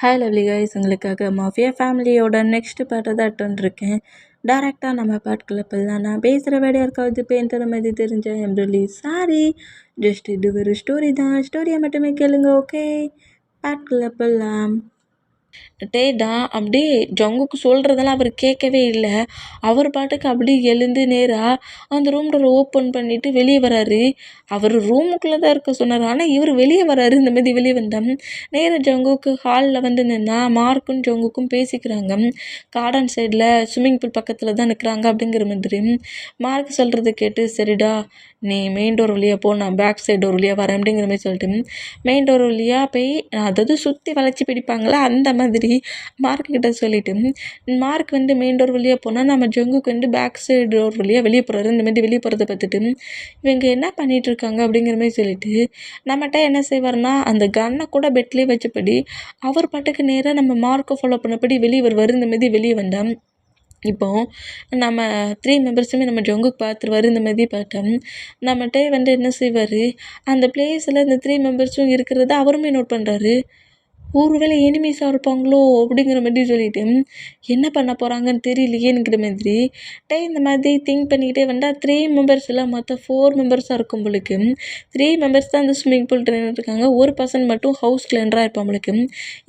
Hi lovely guys, உங்களுக்காக mafia ஃபேமிலியோட next பார்ட்டை தான் இருக்கேன். டேரெக்டாக நம்ம பாட்டுக்குள்ளே போடலாம். நான் பேசுகிற வேட யாருக்காவது பேன்ற மாதிரி தெரிஞ்ச எம்ரலி சாரி, ஜஸ்ட் இது ஒரு ஸ்டோரி தான். ஸ்டோரியை மட்டுமே கேளுங்க, ஓகே? பாட்டுக்குள்ளே போடலாம். டேடா அப்படியே ஜங்குக்கு சொல்கிறதெல்லாம் அவர் கேட்கவே இல்லை. அவர் பாட்டுக்கு அப்படியே எழுந்து நேராக அந்த ரூம் டோரை ஓப்பன் பண்ணிவிட்டு வெளியே வராரு. அவர் ரூமுக்குள்ளே தான் இருக்க சொன்னார், ஆனால் இவர் வெளியே வராரு. இந்த மாதிரி வெளியே வந்தேன் நேராக ஜங்குக்கு ஹாலில் வந்து நின்னா மார்க்கும் ஜங்குக்கும் பேசிக்கிறாங்க. கார்டன் சைடில் ஸ்விம்மிங் பூல் பக்கத்தில் தான் நிற்கிறாங்க அப்படிங்கிற மாதிரி. மார்க் சொல்கிறத கேட்டு, சரிடா நீ மெயின் டோர் வழியாக போ, நான் பேக் சைடு டோர் வழியாக வரேன் அப்படிங்கிற மாதிரி சொல்லிட்டு மெயின் டோர் வழியாக போய், அதாவது சுற்றி வளைச்சி பிடிப்பாங்களா அந்த மாதிரி மார்க்கிட்ட சொல்லிவிட்டு மார்க் வந்து மெயின் டோர் வழியாக போனால் நம்ம ஜங்குக்கு வந்து பேக் சைடு டோர் வழியாக வெளியே போகிறாரு. இந்த மாதிரி வெளியே போகிறத பார்த்துட்டு இவங்க என்ன பண்ணிகிட்ருக்காங்க அப்படிங்கிற மாதிரி சொல்லிவிட்டு நம்மகிட்ட என்ன செய்வார்னா அந்த கன்னை கூட பெட்லேயே வச்சபடி அவர் பாட்டுக்கு நேராக நம்ம மார்க்கை ஃபாலோ பண்ணபடி வெளியே வருவார். இந்த மாதிரி வெளியே வந்தால் இப்போது நம்ம 3 மெம்பர்ஸுமே நம்ம ஜங்குக்கு பார்த்துருவாரு. இந்த மாதிரி பார்த்தோம் நம்மகிட்ட வந்து என்ன செய்வார், அந்த பிளேஸில் இந்த 3 மெம்பர்ஸும் இருக்கிறத அவருமே நோட் பண்ணுறாரு. ஒருவேளை எனிமீஸாக இருப்பாங்களோ அப்படிங்கிற மாதிரி சொல்லிட்டு என்ன பண்ண போகிறாங்கன்னு தெரியலையேங்கிற மாதிரி இந்த மாதிரி திங்க் பண்ணிக்கிட்டே வந்தால் 3 மெம்பர்ஸ் இல்லை, மற்ற 4 மெம்பர்ஸாக இருக்கும் பொழுது 3 மெம்பர்ஸ் தான் அந்த ஸ்விம்மிங் பூல் ட்ரெயினர் இருக்காங்க. ஒரு பர்சன் மட்டும் ஹவுஸ் கிளெண்டராக இருப்பான் பொழுது.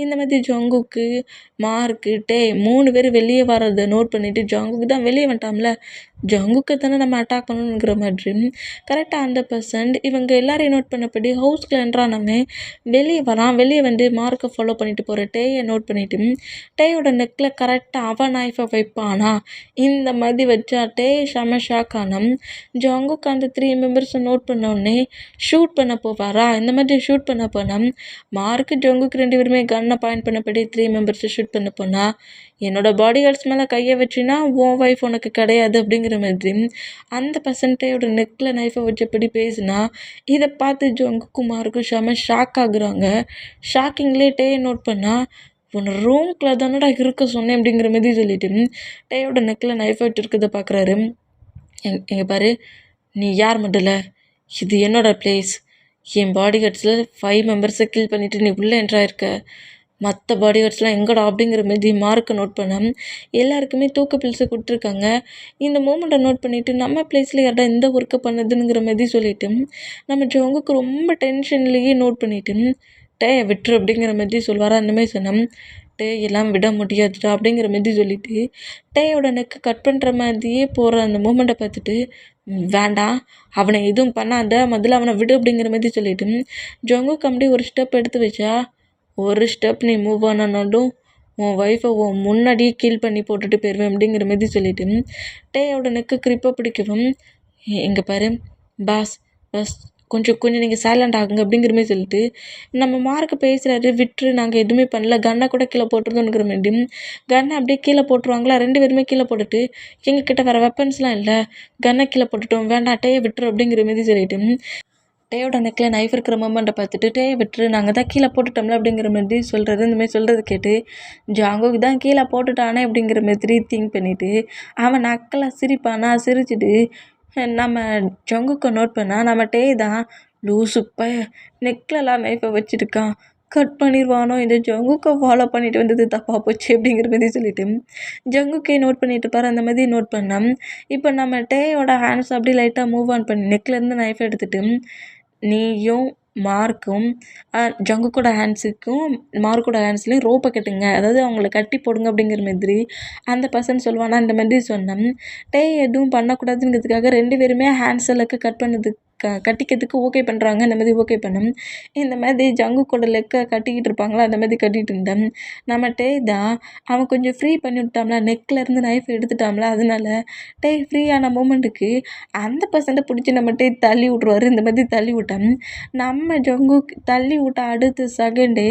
இந்த மாதிரி ஜங்குக்கு மார்க்கு 3 பேர் வெளியே வர்றதை நோட் பண்ணிவிட்டு ஜங்குக்கு தான் வெளியே வந்துட்டாம்ல, ஜங்குக்கு தானே நம்ம அட்டாக் பண்ணணுங்கிற மாதிரி கரெக்டாக அந்த பர்சன்ட் இவங்க எல்லாரையும் நோட் பண்ணபடி ஹவுஸ் கிளெண்டராக நம்ம வெளியே வரான். வெளியே வந்து மார்க்கை ஃபாலோ பண்ணிட்டு போகிற டேயை நோட் பண்ணிவிட்டு டேயோட நெக்கில் கரெக்டாக அவன் நைஃபை வைப்பானா இந்த மாதிரி வச்சா டே செம ஷாக் ஆனோம். ஜங்குக்கு அந்த 3 மெம்பர்ஸை நோட் பண்ணோடனே ஷூட் பண்ண போவாரா. இந்த மாதிரி ஷூட் பண்ண போனால் மார்க்கு ஜங்குக்கு 2 பேருமே கன்னை பாயிண்ட் பண்ணபடி 3 மெம்பர்ஸை ஷூட் பண்ண போனால், என்னோட பாடி கார்ட்ஸ் மேலே கையை வச்சுன்னா உன் ஒய்ஃப் உனக்கு கிடையாது அப்படிங்கிற மாதிரி அந்த பர்சன்டேயோட நெக்கில் நைஃபை வச்சபடி பேசுனா இதை பார்த்து ஜங்குக்கும் மார்க்கும் செம ஷாக் ஆகுறாங்க. ஷாக்கிங்லேயே டேயை நோட் பண்ணால், உன்னை ரூம்குள்ளே தானடா இருக்க சொன்னேன் அப்படிங்கிற மாதிரி சொல்லிட்டு டேயோட நெக்கில் நைஃபை வச்சுருக்கதை பார்க்குறாரு. எங்கே பாரு, நீ யார் மட்டும் இல்லை, இது என்னோடய பிளேஸ். என் பாடி கார்ட்ஸில் 5 மெம்பர்ஸை கில் பண்ணிவிட்டு நீ உள்ளே என்ட்ராயிருக்க, மற்ற பாடி கார்ட்ஸ்லாம் எங்கடா அப்படிங்கிற மாதிரி மார்க்கை நோட் பண்ண எல்லாருக்குமே தூக்க பில்ஸை கொடுத்துருக்காங்க. இந்த மூமெண்ட்டை நோட் பண்ணிவிட்டு நம்ம பிளேஸில் யார்டா இந்த ஒர்க்கை பண்ணுதுங்கிற மாதிரி சொல்லிவிட்டு நம்ம ஜங்குக்கு ரொம்ப டென்ஷன்லேயே நோட் பண்ணிவிட்டு விட்டுரு அப்படிங்கிற மாதிரி சொல்வாரா. அந்த மாதிரி சொன்னோம் எல்லாம் விட முடியாதுடா அப்படிங்கிற மாதிரி சொல்லிவிட்டு டேயோட நெக்கை கட் பண்ணுற மாதிரியே போகிற அந்த மூமெண்ட்டை பார்த்துட்டு, வேண்டாம் அவனை எதுவும் பண்ணாத, முதல்ல அவனை விடு அப்படிங்கிற மாதிரி சொல்லிவிட்டு ஜங்குக்கு அப்படியே ஒரு ஸ்டெப் எடுத்து வச்சா, ஒரு ஸ்டெப் நீ மூவ் ஆனாலும் உன் ஒய்ஃபை உன் முன்னாடியே கீல் பண்ணி போட்டுட்டு போயிடுவேன் அப்படிங்கிற மாதிரி சொல்லிவிட்டு டேயோட நெக்கு கிரிப்பை பிடிக்கவும், எங்கே பாரு பாஸ் பஸ் கொஞ்சம் நீங்கள் சைலண்ட் ஆகுங்க அப்படிங்கிற மாதிரி சொல்லிட்டு நம்ம மார்க்கு பேசுகிறாரு. விட்டுரு, நாங்கள் எதுவுமே பண்ணல, கன்னை கூட கீழே போட்டுருந்தோங்கிற மாதிரி கன்னை அப்படியே கீழே போட்டுருவாங்களா. 2 பேருமே கீழே போட்டுட்டு, எங்ககிட்ட வேறு வெப்பன்ஸ்லாம் இல்லை, கன்னை கீழே போட்டுட்டோம், வேண்டாம் டேயை விட்டுரு அப்படிங்கிற மாதிரி சொல்லிட்டு டேயோட நெக்கில் நைஃப் இருக்கிற மூமெண்ட்டை பார்த்துட்டு டேயை விட்டுரு, நாங்கள் தான் கீழே போட்டுட்டோம்ல அப்படிங்கிற மாதிரி சொல்கிறது. இந்த மாதிரி சொல்கிறது கேட்டு ஜங்குக்கு தான் கீழே போட்டுட்டானே அப்படிங்கிற மாதிரி திங்க் பண்ணிவிட்டு அவன் நக்கலாக சிரிப்பானா. சிரிச்சுட்டு நம்ம ஜங்குக்கு நோட் பண்ணால் நம்ம டே தான் லூசுப்ப நெக்லெலாம் நைஃபை வச்சுருக்கான், கட் பண்ணிடுவானோ, இந்த ஜங்குக்கை ஃபாலோ பண்ணிட்டு வந்தது தப்பாக போச்சு அப்படிங்கிற மாதிரி சொல்லிவிட்டு ஜங்குக்கே நோட் பண்ணிட்டு பாரு. அந்த மாதிரி நோட் பண்ணோம். இப்போ நம்ம டேயோட ஹேண்ட்ஸ் அப்படி லைட்டாக மூவ் ஆன் பண்ணி நெக்லேருந்து நைஃபை எடுத்துகிட்டு நீயும் மார்க்கும் ஜங்குக்கோட ஹேண்ட்ஸுக்கும் மார்க்கோட ஹேண்ட்ஸ்லேயும் ரோப்பை கட்டுங்க, அதாவது அவங்கள கட்டி போடுங்க அப்படிங்கிற மாதிரி அந்த பர்சன் சொல்லுவானா. இந்த மாதிரி சொன்னோம். எதுவும் பண்ணக்கூடாதுங்கிறதுக்காக 2 பேருமே ஹேண்ட்ஸ் எல்லாம் கட் பண்ணதுக்கு கட்டிக்கிறதுக்கு ஓகே பண்ணுறாங்க. இந்த மாதிரி ஓகே பண்ணோம். இந்த மாதிரி ஜங்குக்கோட லெக்கை கட்டிக்கிட்டு இருப்பாங்களா, அந்த மாதிரி கட்டிகிட்டு இருந்தேன். நம்ம தான் அவன் கொஞ்சம் ஃப்ரீ பண்ணி விட்டாம்ல, நெக்லேருந்து நைஃப் எடுத்துட்டாம்ல, அதனால ஃப்ரீயான மூமெண்ட்டுக்கு அந்த பர்சன்ட்டை பிடிச்சி நம்ம தள்ளி விட்ருவாரு. இந்த மாதிரி தள்ளி விட்டோம். நம்ம ஜங்குக்கு தள்ளி விட்ட அடுத்த செகண்டே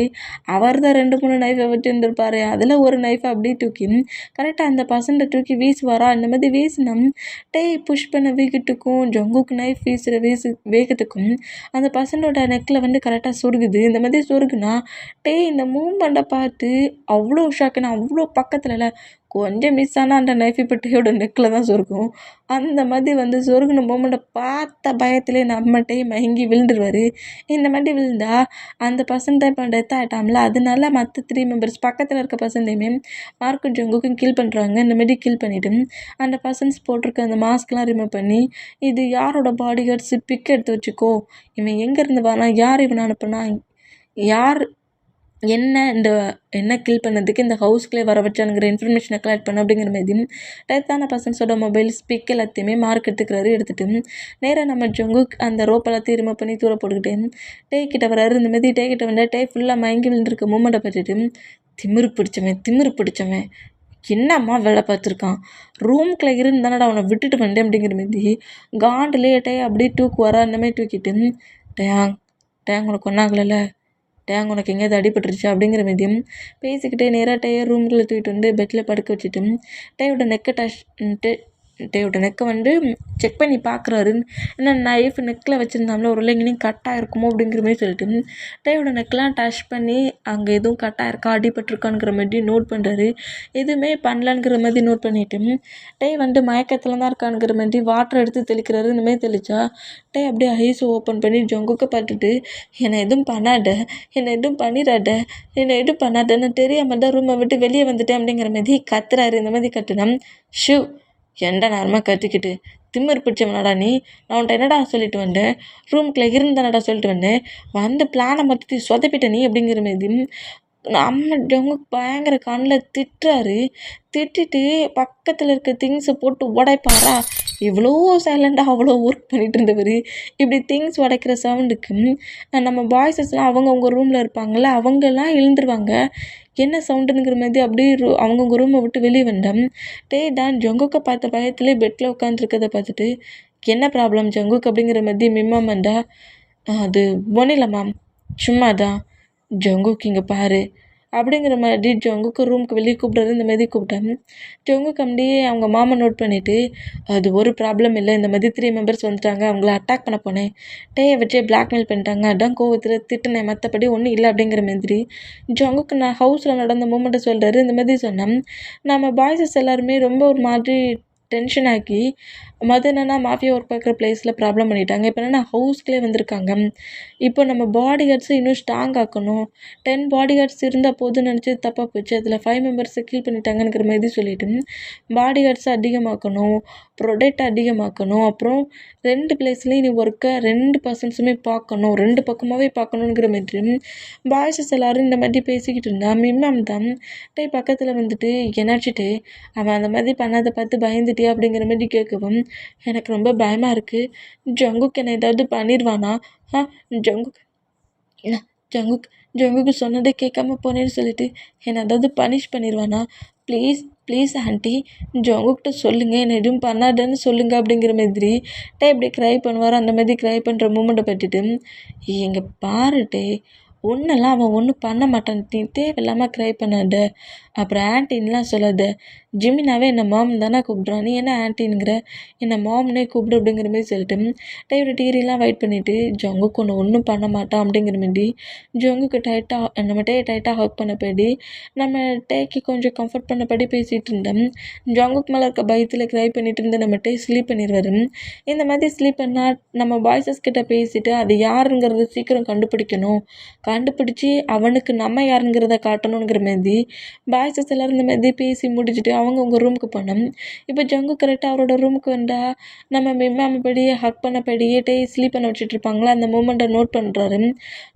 அவர் தான் 2-3 நைஃபை வச்சுருந்துருப்பாரு. அதில் ஒரு நைஃபை அப்படியே தூக்கி கரெக்டாக அந்த பர்சன்ட்டை தூக்கி வீசுவாரா. இந்த மாதிரி வீசினோம் புஷ் பண்ண வேகத்துக்கும் ஜங்குக்கு நைஃப் வீசுகிற வேகத்துக்கும் அந்த பர்சனோட நெக்கில் வந்து கரெக்டாக சொருகுது. இந்த மாதிரி சொருகுனா இந்த மூமெண்ட்டை பார்த்து அவ்வளோ ஷாக்குன்னு, அவ்வளோ பக்கத்தில் கொஞ்சம் மிஸ் ஆனால் அந்த நைஃப் இப்போ டேயோட நெக்கில் தான் சொருக்கும். அந்த மாதிரி வந்து சொருகின மொமெண்ட்டை பார்த்த பயத்திலே நம்ம டே மயங்கி விழுந்துருவார். இந்த மாதிரி விழுந்தா அந்த பர்சன் தான் இப்போ டெத் ஆகிட்டாம்ல, அதனால மற்ற 3 மெம்பர்ஸ் பக்கத்தில் இருக்க பர்சன்டையுமே மார்க்கும் ஜங்குக்கும் கில் பண்ணுறாங்க. இந்த மாதிரி கில் பண்ணிவிட்டு அந்த பர்சன்ஸ் போட்டிருக்க அந்த மாஸ்க்லாம் ரிமூவ் பண்ணி, இது யாரோட பாடி கார்ட்ஸு பிக் எடுத்து வச்சுக்கோ, இவன் எங்கேருந்து வரான், யார் இவனை அனுப்புனா, யார் என்ன கில் பண்ணதுக்கு இந்த ஹவுஸ்க்குள்ளே வர வச்சானுங்கிற இன்ஃபர்மேஷனை கலெக்ட் பண்ண அப்படிங்கிற மாதிரி டெத்தான பர்சன்ஸோட மொபைல்ஸ் பிக் எல்லாத்தையுமே மார்க் எடுத்துட்டு நேராக நம்ம ஜங்குக் அந்த ரோப் எல்லாத்தையும் ரிமூவ் பண்ணி தூர போட்டுக்கிட்டு டே கிட்ட வராரு. இந்த மாதிரி டே கிட்ட வந்தால் டே ஃபுல்லாக மயங்கி விழுந்திருக்க மூமெண்ட்டை பார்த்துட்டு திமிரு பிடிச்சவன் என்னம்மா வேலை பார்த்துருக்கான், ரூம்குள்ளே இருந்தானடா அவனை விட்டுட்டு வந்தேன் அப்படிங்கிற மாதிரி காண்டுலேயே டே அப்படியே தூக்குவாரா. அந்த மாதிரி தூக்கிட்டு டேங் உனக்கு ஒன்றாகலைல்ல, டேங் உனக்கு எங்கேயாவது அடிபட்டுருச்சு அப்படிங்கிற மாதிரியும் பேசிக்கிட்டே நேராக டேயை ரூம்குள்ளே தூக்கிட்டு வந்து பெட்டில் படுக்க வச்சுட்டு டேயோட நெக்கை வந்து செக் பண்ணி பார்க்குறாரு. ஏன்னா நைஃப் நெக்கில் வச்சுருந்தாம்ல, ஒரு எங்கேயும் கட்டாக இருக்குமோ அப்படிங்கிற மாதிரி சொல்லிட்டு டேயோட நெக்கெலாம் டச் பண்ணி அங்கே எதுவும் கட்டாக இருக்கா அடிபட்டிருக்காங்கிற மாதிரி நோட் பண்ணுறாரு. எதுவுமே பண்ணலங்கிற மாதிரி நோட் பண்ணிவிட்டு டே வந்து மயக்கத்தில் தான் இருக்கானுங்கிற மாதிரி வாட்டர் எடுத்து தெளிக்கிறாரு. இந்த மாதிரி தெளித்தா டே அப்படியே ஐஸ் ஓப்பன் பண்ணி ஜங்குக்க பார்த்துட்டு என்னை எதுவும் பண்ணிடாத, நான் தெரியாமல் தான் ரூமை விட்டு வெளியே வந்துட்டேன் அப்படிங்கிற மாதிரி கத்துறாரு. இந்த மாதிரி கத்துனா ஷூ எந்த நேரமாக கத்திக்கிட்டு திமிரு பிடிச்சவனடா நீ, நான் உன்ட்ட என்னடா சொல்லிட்டு வந்தேன், ரூம்குள்ளே இருந்தானடா சொல்லிட்டு வந்தேன், வந்து பிளானை மொத்தத்தையும் சொதப்பிட்ட நீ அப்படிங்கிற மாதிரி நம்ம ஜங்குக்கு பயங்கர கண்ணில் திட்டிட்டு பக்கத்தில் இருக்க திங்ஸை போட்டு உடைப்பாரா. இவ்வளோ சைலண்டாக அவ்வளோ ஒர்க் பண்ணிகிட்டு இருந்தவர் இப்படி திங்ஸ் உடைக்கிற சவுண்டுக்கு நம்ம பாய்ஸஸ்லாம் அவங்கவுங்க ரூமில் இருப்பாங்கள்ல, அவங்கெல்லாம் எழுந்துருவாங்க. என்ன சவுண்டுங்கிற மாதிரி அப்படியே அவங்கவுங்க ரூமை விட்டு வெளியே வந்தேன். டே தான் ஜங்குக்கை பார்த்த பயத்துலேயே பெட்டில் உட்காந்துருக்கதை பார்த்துட்டு என்ன ப்ராப்ளம் ஜங்குக் அப்படிங்கிற மாதிரி மிம்மாம் வந்தா, அது ஒன்றும் இல்லை மேம், சும்மா தான். ஜங்குக் இங்கே பாரு அப்படிங்கிற மாதிரி ஜங்குக்கு ரூமுக்கு வெளியே கூப்பிட்றது. இந்த மாதிரி கூப்பிட்டேன். ஜங்குக்கு அப்படியே அவங்க மாமா நோட் பண்ணிவிட்டு அது ஒரு ப்ராப்ளம் இல்லை, இந்த மாதிரி 3 மெம்பர்ஸ் வந்துட்டாங்க, அவங்கள அட்டாக் பண்ண போனேன், டேயை வச்சே பிளாக்மெயில் பண்ணிட்டாங்க, அதான் கோவத்தில் திட்டினேன், மற்றபடி ஒன்றும் இல்லை அப்படிங்கிற மாதிரி ஜங்குக்கு நான் ஹவுஸில் நடந்த மூமெண்ட்டை சொல்கிறாரு. இந்த மாதிரி சொன்னேன். நம்ம பாய்ஸஸ் எல்லாருமே ரொம்ப ஒரு மாதிரி டென்ஷன் ஆக்கி என்னென்னா மாஃபியா ஒர்க் பார்க்குற பிளேஸில் ப்ராப்ளம் பண்ணிட்டாங்க. இப்போ என்னென்னா ஹவுஸ்க்குள்ளே வந்திருக்காங்க. இப்போ நம்ம பாடி கார்ட்ஸை இன்னும் ஸ்ட்ராங் ஆக்கணும், 10 பாடி கார்ட்ஸ் இருந்தால் போதும்னு நினச்சி தப்பாக போச்சு, அதில் 5 மெம்பர்ஸை கில் பண்ணிட்டாங்கங்கிற மாதிரி சொல்லிவிட்டு பாடி கார்ட்ஸை அதிகமாக்கணும், ப்ரொடெக்ட் அதிகமாக்கணும், அப்புறம் 2 பிளேஸ்லேயும் நீ ஒர்க்கை 2 பர்சன்ஸுமே பார்க்கணும், 2 பக்கமாகவே பார்க்கணுங்கிற மாதிரி பாய்ஸஸ் எல்லோரும் இந்த மாதிரி பேசிக்கிட்டு இருந்தா மிம்மாம் தான் டே பக்கத்தில் வந்துட்டு என்னாச்சுட்டு அவன் அந்த மாதிரி பண்ணாதை பார்த்து பயந்துட்டே அப்படிங்கிற மாதிரி கேட்கவும் எனக்கு ரொம்ப பயமாக இருக்குது, ஜங்குக் என்னை ஏதாவது பண்ணிடுவானா, ஜங்குக் ஜங்குக் ஜங்குக்கு சொன்னதை கேட்காம போனேன்னு சொல்லிட்டு என்னை ஏதாவது பனிஷ் பண்ணிடுவானா, ப்ளீஸ் ஆண்டி ஜங்குக்கிட்ட சொல்லுங்கள், என்னை எதுவும் பண்ணாதன்னு சொல்லுங்கள் அப்படிங்கிற மாதிரி டே இப்படி க்ரை பண்ணுவார். அந்த மாதிரி க்ரை பண்ணுற மூமெண்ட்டை பட்டுட்டு இங்கே பாரு டே, ஒன்றெல்லாம் அவன் ஒன்றும் பண்ண மாட்டான், நீ தேவையில்லாமல் க்ரை பண்ணாத, அப்புறம் ஆன்ட்டின்லாம் சொல்லாத, ஜிமினாவே என்னை மாம் தானே கூப்பிட்றான், நீ என்ன ஆன்ட்டின்ங்கிற, என்னை மாம்னே கூப்பிடு அப்படிங்கிற மாதிரி சொல்லிட்டு டேயோட டீரிலாம் வெயிட் பண்ணிவிட்டு ஜங்குக்கு ஒன்றும் பண்ண மாட்டான் அப்படிங்கிற மாதிரி ஜங்குக்கு நம்ம டைட்டாக ஹக் பண்ணப்படி நம்ம டேக்கு கொஞ்சம் கம்ஃபர்ட் பண்ணபடி பேசிகிட்டு இருந்தேன். ஜங்குக்கு மேலே இருக்க பயத்தில் க்ரை பண்ணிட்டு இருந்த நம்ம டே ஸ்லீப் பண்ணிடுவார். இந்த மாதிரி ஸ்லீப் பண்ணால் நம்ம பாய்ஸஸ் கிட்ட பேசிவிட்டு அது யாருங்கிறத சீக்கிரம் கண்டுபிடிச்சி அவனுக்கு நம்ம யாருங்கிறத காட்டணுங்கிற மாதிரி பாய்ஸஸ் எல்லோரும் இந்த மாதிரி பேசி முடிச்சுட்டு அவங்கவுங்க ரூமுக்கு போனோம். இப்போ ஜங்கு கரெக்டாக அவரோட ரூமுக்கு வந்தால் நம்ம மிம்மாமப்படியே ஹக் பண்ணப்படியே ஸ்லீப் பண்ண வச்சுட்டு இருப்பாங்களா, அந்த மூமெண்ட்டை நோட் பண்ணுறாரு.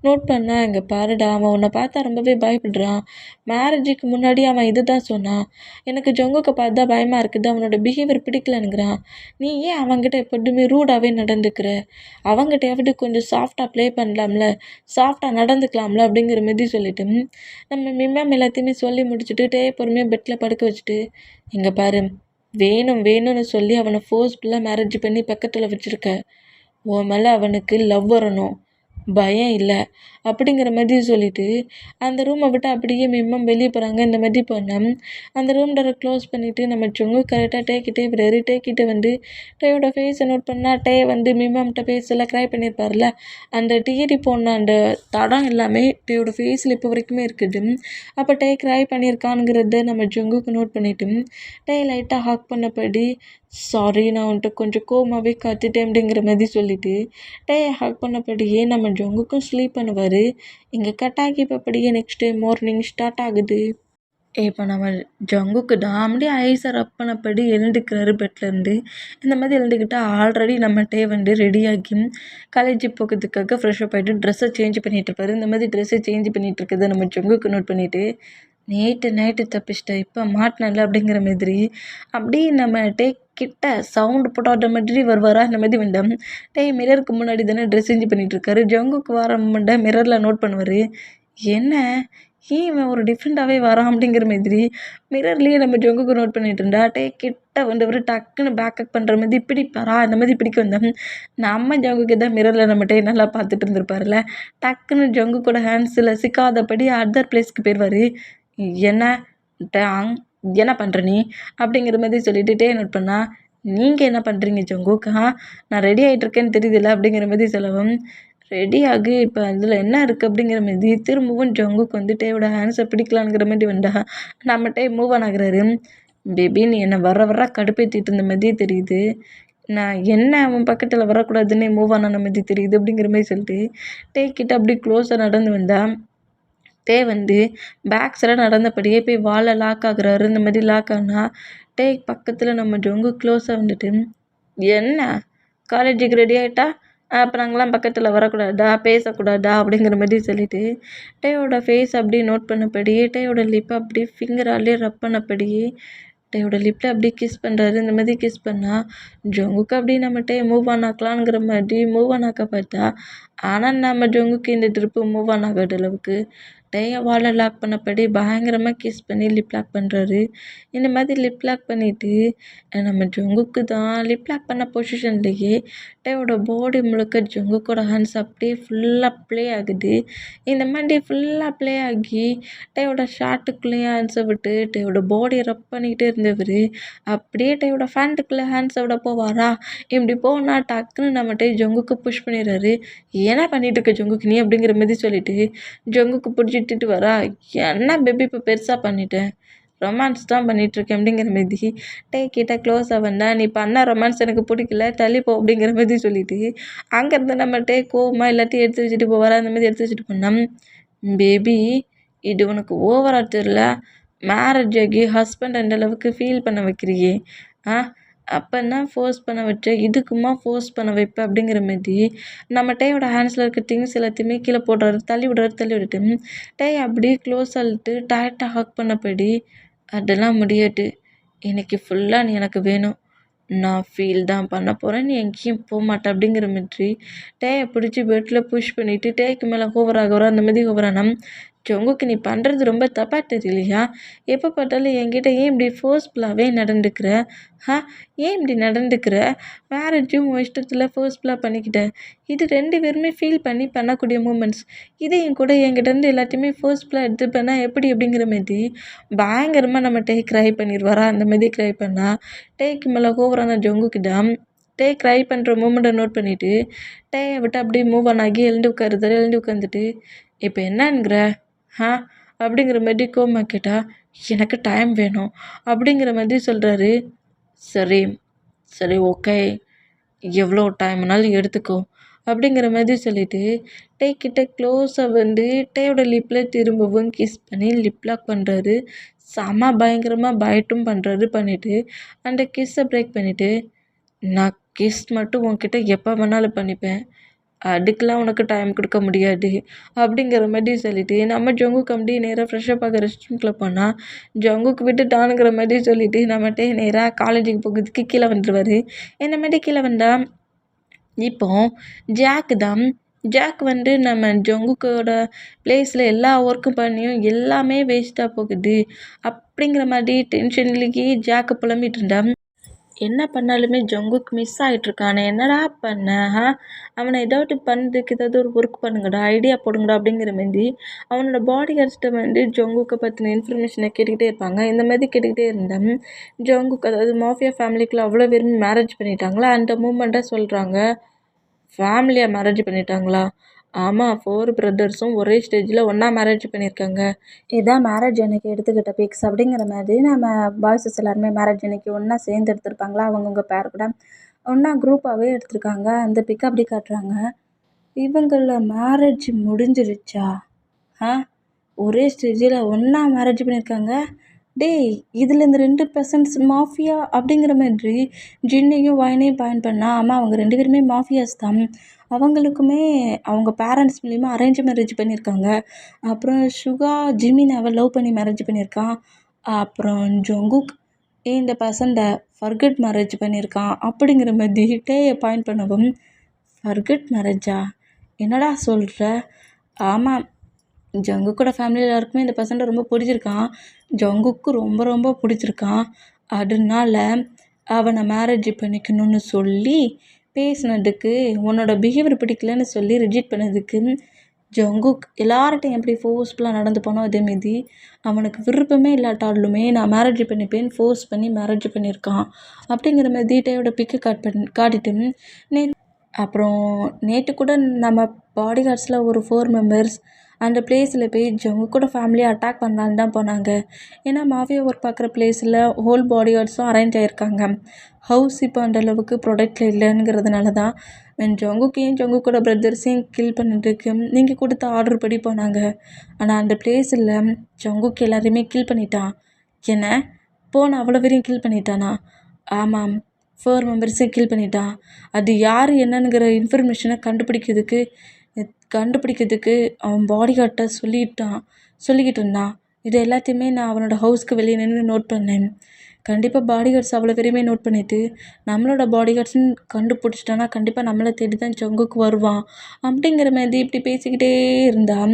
நோட் பண்ணால் இங்கே பாருடா, அவன் உன்னை பார்த்தா ரொம்பவே பயப்படுறான், மேரேஜுக்கு முன்னாடி அவன் இது தான் சொன்னான், எனக்கு ஜங்குக்கு பார்த்தா பயமாக இருக்குது, அவனோட பிஹேவியர் பிடிக்கலனுங்கிறான், நீ ஏன் அவங்ககிட்ட எப்போதுமே ரூடாகவே நடந்துக்கிற, அவங்ககிட்டயாவது கொஞ்சம் சாஃப்டாக ப்ளே பண்ணலாம்ல, சாஃப்டாக நடந்துக்கலாம்ல அப்படிங்கிற மாதிரி சொல்லிவிட்டு நம்ம மிம்மாம் எல்லாத்தையுமே சொல்லி முடிச்சுட்டு பொறுமையாக பெட்டில் படுக்க வச்சுட்டு இங்கே பாரு, வேணும்னு சொல்லி அவனை ஃபோர்ஸ்ஃபுல்லாக மேரேஜ் பண்ணி பக்கத்தில் வச்சுருக்க, உன் மேலே அவனுக்கு லவ் வரணும், பயம் இல்லை, அப்படிங்கிற மாதிரி சொல்லிட்டு அந்த ரூமை விட்டு அப்படியே மிம்மம் வெளியே போகிறாங்க. இந்த மாதிரி போனால் அந்த ரூம் டோரை க்ளோஸ் பண்ணிவிட்டு நம்ம ஜொங்கு கரெக்டாக டேக்கிட்டே விடுறாரு. டேக்கிட்ட வந்து டேயோட ஃபேஸை நோட் பண்ணால் டே வந்து மிம்மம்கிட்ட பேசல க்ரை பண்ணியிருப்பார்ல, அந்த டிகிரி போன அந்த தடம் எல்லாமே டேயோட ஃபேஸில் இப்போ வரைக்குமே இருக்குது. அப்போ டே க்ரை பண்ணியிருக்கானுங்கிறத நம்ம ஜொங்குக்கு நோட் பண்ணிவிட்டு டே லைட்டாக ஹாக் பண்ணபடி சாரி நான் வந்துட்டு கொஞ்சம் கோவமாகவே கத்திட்டேன் அப்படிங்கிற மாதிரி சொல்லிவிட்டு டேயை ஹாக் பண்ணபடியே நம்ம ஜொங்குக்கும் ஸ்லீப் பண்ணுவார். இங்கே கட் ஆகி இப்போ அப்படியே நெக்ஸ்ட் டே மார்னிங் ஸ்டார்ட் ஆகுது. இப்போ நம்ம ஜங்குக்கு தான் அப்படியே ஐஸை ரப் பண்ணபடி எழுந்துக்கிறாரு பெட்லேருந்து. இந்த மாதிரி எழுந்துக்கிட்டா ஆல்ரெடி நம்ம டே வந்து ரெடியாகி காலேஜ் போகிறதுக்காக ஃப்ரெஷ்அப் ஆகிட்டு ட்ரெஸ்ஸை சேஞ்ச் பண்ணிகிட்ருப்பாரு. இந்த மாதிரி ட்ரெஸ்ஸை சேஞ்ச் பண்ணிகிட்டு இருக்கிறத நம்ம ஜங்குக்கு நோட் பண்ணிவிட்டு நைட்டு தப்பிச்சிட்டேன் இப்போ மாட்டினல அப்படிங்கிற மாதிரி அப்படியே நம்ம டே கிட்ட சவுண்டு போட்டாட்ட மாதிரி வருவாரா இந்த மாதிரி வேண்டாம். டே மிரருக்கு முன்னாடி தானே ட்ரெஸ் சேஞ்ச் பண்ணிகிட்ருக்காரு. ஜங்குக்கு வர முண்டை மிரரில் நோட் பண்ணுவார். என்ன ஏன் இவன் ஒரு டிஃப்ரெண்ட்டாகவே வரான் அப்படிங்கிற மாதிரி மிரர்லேயே நம்ம ஜொங்குக்கு நோட் பண்ணிட்டு இருந்தா டே கிட்ட வந்தவர் டக்குன்னு பேக்கப் பண்ணுற மாதிரி பிடிப்பாரா இந்த மாதிரி பிடிக்க வந்தேன். நம்ம ஜங்குக்கு தான் மிரரில் நம்ம டே நல்லா பார்த்துட்டு இருந்திருப்பார்ல, டக்குன்னு ஜங்கு கூட ஹேண்ட்ஸில் சிக்காதபடி அதர் பிளேஸ்க்கு போயிடுவார். என்ன டாங் என்ன பண்ணுற நீ அப்படிங்கிற மாதிரி சொல்லிட்டு டே நோட் பண்ணா நீங்கள் என்ன பண்ணுறீங்க ஜங்குக்கா, நான் ரெடி ஆகிட்டுருக்கேன்னு தெரியுதுல்ல அப்படிங்கிற மாதிரி சொல்லவும் ரெடி ஆகி இப்போ அதில் என்ன இருக்குது அப்படிங்கிற மாதிரி திரும்பவும் ஜங்குக்கு வந்து டேயோட ஹேண்ட்ஸை பிடிக்கலாங்கிற மாதிரி வந்தா நம்ம டே மூவ் ஆன் ஆகுறாரு. பேபி நீ என்னை வர கடுப்பேற்றிட்டு இருந்த மாதிரி தெரியுது, நான் என்ன அவன் பக்கத்தில் வரக்கூடாதுன்னு மூவ் ஆன மாதிரி தெரியுது அப்படிங்கிற மாதிரி சொல்லிட்டு டே கிட்ட அப்படி க்ளோஸாக நடந்து வந்தா டே வந்து பேக் சைடாக நடந்தபடியே போய் வாலை லாக் ஆகுறாரு. இந்த மாதிரி லாக் ஆனால் டே பக்கத்தில் நம்ம ஜொங்கு க்ளோஸாக வந்துட்டு என்ன காலேஜுக்கு ரெடி ஆகிட்டா அப்போ நாங்களாம் பக்கத்தில் வரக்கூடாதா பேசக்கூடாதா அப்படிங்கிற மாதிரி சொல்லிட்டு டேயோட ஃபேஸ் அப்படியே நோட் பண்ணபடியே டேயோட லிப்பை அப்படியே ஃபிங்கராலே ரப் பண்ணபடியே டேயோட லிப்பில் அப்படியே கிஸ் பண்ணுறாரு. இந்த மாதிரி கிஸ் பண்ணால் ஜொங்குக்கு அப்படியே நம்ம டே மூவ் ஆன் ஆக்கலாங்கிற மாதிரி மூவ் ஆன் ஆக்க பார்த்தா ஆனால் நம்ம ஜொங்குக்கு இந்த ட்ரிப்பு மூவ் ஆன் ஆகாத அளவுக்கு டேயை வாலை லாக் பண்ணபடி பயங்கரமாக கிஸ் பண்ணி லிப் லாக் பண்ணுறாரு. இந்த மாதிரி லிப் லாக் பண்ணிவிட்டு நம்ம ஜொங்குக்கு தான் லிப் லாக் பண்ண பொசிஷன்லேயே டேயோட பாடி முழுக்க ஜொங்குக்கோட ஹேண்ட்ஸ் அப்படியே ஃபுல்லாக ப்ளே ஆகுது. இந்த மாதிரி ஃபுல்லாக ப்ளே ஆகி டேயோட ஷார்ட்டுக்குள்ளேயே ஹேண்ட்ஸை விட்டு டேயோட பாடியை ரப் பண்ணிக்கிட்டே இருந்தவர் அப்படியே டேயோட ஃபேண்ட்டுக்குள்ளே ஹேண்ட்ஸை விட போவாரா, இப்படி போனால் டக்குன்னு நம்ம டே ஜொங்குக்கு புஷ் பண்ணிடுறாரு. என்ன பண்ணிட்டு இருக்க ஜொங்குக்கு நீ அப்படிங்கிற மாதிரி சொல்லிட்டு ஜொங்குக்கு பிடிச்சிட்டு வரா, என்ன பேபி இப்போ பெருசாக பண்ணிட்டேன், ரொமான்ஸ் தான் பண்ணிகிட்ருக்கேன் அப்படிங்கிற மாதிரி டே கிட்ட க்ளோஸாக வந்தா நீ பண்ண ரொமான்ஸ் எனக்கு பிடிக்கல தள்ளிப்போ அப்படிங்கிற மாதிரி சொல்லிட்டு அங்கேருந்து நம்ம டே கோவமாக எல்லாத்தையும் எடுத்து வச்சுட்டு போவாரா. அந்த மாதிரி எடுத்து வச்சுட்டு போனோம். பேபி இது உனக்கு ஓவராக தெரில, மேரேஜ் ஆகி ஹஸ்பண்ட் அந்த அளவுக்கு ஃபீல் பண்ண வைக்கிறியே, அப்போன்னா ஃபோர்ஸ் பண்ண வச்ச இதுக்குமா ஃபோர்ஸ் பண்ண வைப்ப அப்படிங்கிற மாதிரி நம்ம டேயோட ஹேண்ட்ஸில் இருக்க திங்ஸ் எல்லாத்தையுமே கீழே போடுறாரு. தள்ளி விட்டுட்டு டே அப்படியே க்ளோஸ் ஆகிட்டு டைட்டாக ஹக் பண்ணபடி அதெல்லாம் முடியாது, இன்றைக்கி ஃபுல்லாக நீ எனக்கு வேணும், நான் ஃபீல் தான் பண்ண போகிறேன், நீ எங்கேயும் போக மாட்டேன் அப்படிங்கிற மாதிரி டேயை பிடிச்சி பெட்டில் புஷ் பண்ணிவிட்டு டேக்கு மேலே ஹோவராக அந்த மாதிரி ஹோவரானா ஜொங்குக்கு நீ பண்ணுறது ரொம்ப தப்பாக தெரியலையா, எப்போ பார்த்தாலும் என்கிட்ட ஏன் இப்படி ஃபோர்ஸ்ஃபுல்லாகவே நடந்துக்கிற, ஏன் இப்படி நடந்துக்கிற, மேரேஜும் உன் இஷ்டத்தில் ஃபோர்ஸ்ஃபுல்லாக பண்ணிக்கிட்டேன், இது 2 பேருமே ஃபீல் பண்ணி பண்ணக்கூடிய மூமெண்ட்ஸ், இதையும் கூட என்கிட்டேருந்து எல்லாத்தையுமே ஃபோர்ஸ்ஃபுல்லாக எடுத்து பண்ணால் எப்படி அப்படிங்கிற மாதிரி பயங்கரமாக நம்ம டே க்ரை பண்ணிடுவாரா. அந்த மாதிரி க்ரை பண்ணால் டேக்கு மேலே ஓவரான ஜொங்குக்கு தான் டே க்ரை பண்ணுற மூமெண்ட்டை நோட் பண்ணிவிட்டு டேயை விட்டு அப்படியே மூவ் ஆன் ஆகி எழுந்து உட்காந்துட்டு இப்போ என்னங்கிற அப்படிங்கிற மாதிரி கோமா கேட்டால் எனக்கு டைம் வேணும் அப்படிங்கிற மாதிரி சொல்கிறாரு. சரி சரி ஓகே, எவ்வளோ டைம்னாலும் எடுத்துக்கோ அப்படிங்கிற மாதிரி சொல்லிவிட்டு டே கிட்ட க்ளோஸாக வந்து டேயோட லிப்பில் திரும்பவும் கிஸ் பண்ணி லிப் லாக் பண்ணுறாரு. செம பயங்கரமாக பைட்டும் பண்ணிவிட்டு அந்த கிஸ்ஸை பிரேக் பண்ணிவிட்டு நான் கிஸ் மட்டும் உன்கிட்ட எப்போ வேணாலும் பண்ணிப்பேன், அதுக்கெலாம் உனக்கு டைம் கொடுக்க முடியாது அப்படிங்கிற மாதிரி சொல்லிவிட்டு நம்ம ஜொங்குக்கு அப்படியே நேராக ஃப்ரெஷ்அப் ஆக ரெஸ்ட் ரூம்குள்ளே போனால் ஜொங்குக்கு விட்டுட்டானுங்கிற மாதிரி சொல்லிவிட்டு நம்மகிட்டே நேராக காலேஜுக்கு போகிறதுக்கு கீழே வந்துடுவார். இந்த மாதிரி கீழே வந்தால் இப்போ ஜாக் வந்து நம்ம ஜொங்குக்கோட பிளேஸில் எல்லா ஒர்க்கும் பண்ணியும் எல்லாமே வேஸ்ட்டாக போகுது அப்படிங்கிற மாதிரி டென்ஷன்லேயே ஜாக்கு புலம்பிகிட்டு இருந்தா என்ன பண்ணாலுமே ஜங்குக் மிஸ் ஆகிட்ருக்கானே, என்னடா பண்ண அவனை ஏதாவது பண்ணுறதுக்கு ஏதாவது ஒரு ஒர்க் பண்ணுங்கடா, ஐடியா போடுங்கடா அப்படிங்கிற மாரி அவனோட பாடி கார்ட்ஸ்கிட்ட வந்து ஜங்குக்கை பற்றின இன்ஃபர்மேஷனை கேட்டுக்கிட்டே இருப்பாங்க. இந்த மாதிரி கேட்டுக்கிட்டே இருந்தேன் ஜங்குக், அதாவது மாஃபியா ஃபேமிலிக்குள்ள அவ்வளோ விரும்பி மேரேஜ் பண்ணிட்டாங்களா, அந்த மூமெண்ட்டாக சொல்கிறாங்க. ஃபேமிலியாக மேரேஜ் பண்ணிட்டாங்களா? ஆமாம், 4 பிரதர்ஸும் ஒரே ஸ்டேஜில் ஒன்றா மேரேஜ் பண்ணியிருக்காங்க. இதான் மேரேஜ் அன்னைக்கு எடுத்துக்கிட்ட பிக்ஸ் அப்படிங்கிற மாதிரி நம்ம பாய்ஸஸ் எல்லாருமே மேரேஜ் அன்னைக்கு ஒன்றா சேர்ந்து எடுத்திருப்பாங்களா, அவங்கவுங்க பேர் கூட ஒன்றா குரூப்பாகவே எடுத்திருக்காங்க. அந்த பிக் அப்படி காட்டுறாங்க. இவங்கள மேரேஜ் முடிஞ்சிருச்சா? ஒரே ஸ்டேஜில் ஒன்றா மேரேஜ் பண்ணியிருக்காங்க. டேய், இதில் இந்த 2 பெர்சன்ஸ் மாஃபியா அப்படிங்கிற மாதிரி ஜின்னையும் வாயினையும் பாயிண்ட் பண்ணா, ஆமாம் அவங்க 2 பேருமே மாஃபியாஸ் தான். அவங்களுக்குமே அவங்க பேரண்ட்ஸ் மூலிமா அரேஞ்ச் மேரேஜ் பண்ணியிருக்காங்க. அப்புறம் சுகா ஜிமினாவை லவ் பண்ணி மேரேஜ் பண்ணியிருக்கான். அப்புறம் ஜங்குக் இந்த பர்சன்ட ஃபர்கட் மேரேஜ் பண்ணியிருக்கான் அப்படிங்கிற மாதிரி டேயை பாயிண்ட் பண்ணவும், ஃபர்கட் மேரேஜா? என்னடா சொல்கிற? ஆமாம், ஜங்குக்கோட ஃபேமிலி எல்லாருக்குமே இந்த பர்சன்ட்டை ரொம்ப பிடிச்சிருக்கான். ஜங்குக்கு ரொம்ப ரொம்ப பிடிச்சிருக்கான். அதனால அவனை மேரேஜ் பண்ணிக்கணும்னு சொல்லி பேசினதுக்கு, உன்னோட பிஹேவியர் பிடிக்கலன்னு சொல்லி ரிஜெக்ட் பண்ணதுக்கு ஜங்குக் எல்லார்ட்டையும் எப்படி ஃபோர்ஸ்ஃபுல்லாக நடந்து போனோம், அதேமாரி அவனுக்கு விருப்பமே இல்லாட்டாலுமே நான் மேரேஜ் பண்ணிப்பேன்னு ஃபோர்ஸ் பண்ணி மேரேஜ் பண்ணியிருக்கான் அப்படிங்கிற மாதிரி டீட்டையோட பிக்கு காட்டிட்டு அப்புறம் நேற்று கூட நம்ம பாடி கார்ட்ஸில் ஒரு 4 மெம்பர்ஸ் அந்த பிளேஸில் போய் ஜங்குக்கோட ஃபேமிலியை அட்டாக் பண்ணலான்னு தான் போனாங்க. ஏன்னா மாஃபியா ஒர்க் பார்க்குற பிளேஸில் ஹோல் பாடி கார்ட்ஸும் அரேஞ்ச் ஆகியிருக்காங்க. ஹவுஸ் இப்போ அந்த அளவுக்கு ப்ரொடக்டில் இல்லைங்கிறதுனால தான் ஜங்குக்கையும் ஜங்குக்கோட பிரதர்ஸையும் கில் பண்ணிட்டுருக்கு நீங்கள் கொடுத்த ஆர்டர் படி போனாங்க. ஆனால் அந்த பிளேஸில் ஜங்குக் எல்லாரையுமே கில் பண்ணிட்டான். என்ன போன அவ்வளோ பேரையும் கில் பண்ணிட்டானா? ஆமாம், 4 மெம்பர்ஸையும் கில் பண்ணிட்டான். அது யார் என்னங்கிற இன்ஃபர்மேஷனை கண்டுபிடிக்கிறதுக்கு அவன் பாடி கார்ட்டை சொல்லிக்கிட்டு இருந்தான். இது எல்லாத்தையுமே நான் அவனோட ஹவுஸ்க்கு வெளியே நின்று நோட் பண்ணேன். கண்டிப்பாக பாடி கார்ட்ஸ் அவ்வளோ பேரையுமே நோட் பண்ணிவிட்டு நம்மளோட பாடி கார்ட்ஸ்ன்னு கண்டுபிடிச்சிட்டானா கண்டிப்பாக நம்மளை தேடி தான் ஜங்குக்கு வருவான் அப்படிங்கிற மாதிரி இப்படி பேசிக்கிட்டே இருந்தான்.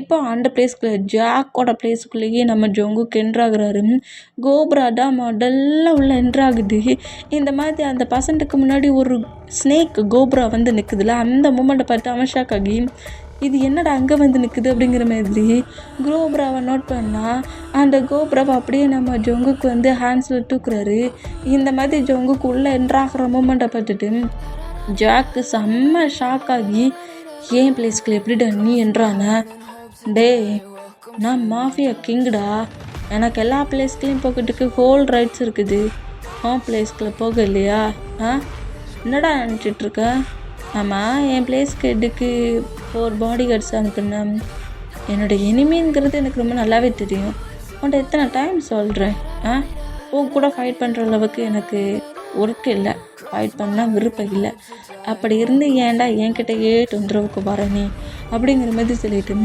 இப்போ அந்த பிளேஸ்க்குள்ளே ஜாக்கோட பிளேஸுக்குள்ளேயே நம்ம ஜங்குக்கு என்ட்ராகிறாரு. கோப்ரா தான் மாடல்லாம் உள்ள என்ட்ராகுது. இந்த மாதிரி அந்த பசண்ட்டுக்கு முன்னாடி ஒரு ஸ்னேக் கோப்ரா வந்து நிற்குதுல, அந்த மூமெண்ட்டை பார்த்து அவன் ஷாக் ஆகி, இது என்னடா அங்கே வந்து நிற்குது அப்படிங்கிற மாதிரி கோப்ராவை நோட் பண்ணால் அந்த கோப்ராவை அப்படியே நம்ம ஜங்குக்கு வந்து ஹேண்ட்ஸில் தூக்குறாரு. இந்த மாதிரி ஜங்குக்கு உள்ளே என்ட்ராகிற மூமெண்ட்டை பார்த்துட்டு ஜாக்கு செம்ம ஷாக் ஆகி, ஏன் பிளேஸ்க்குள்ள எப்படிடா நீ என்றான? டேய், நான் மாஃபியா கிங்குடா, எனக்கு எல்லா பிளேஸ்க்குலேயும் போகிறதுக்கு ஹோல் ரைட்ஸ் இருக்குது. பிளேஸ்க்குள்ளே போக இல்லையா? என்னடா நினச்சிட்ருக்க? ஆமாம், என் பிளேஸ்க்கு எதுக்கு 4 பாடி கார்ட்ஸ் அனுப்புனேன்? என்னோடய எனிமிங்கிறது எனக்கு ரொம்ப நல்லாவே தெரியும். உன்ட்ட எத்தனை டைம் சொல்கிறேன்? உன் கூட ஃபைட் பண்ணுற அளவுக்கு எனக்கு ஒர்க் இல்லை, ஃபைட் பண்ணால் விருப்பம் இல்லை. அப்படி இருந்து ஏன்டா என்கிட்டயே தொந்தரவுக்கு வர நீ அப்படிங்கிற மாதிரி சொல்லிட்டு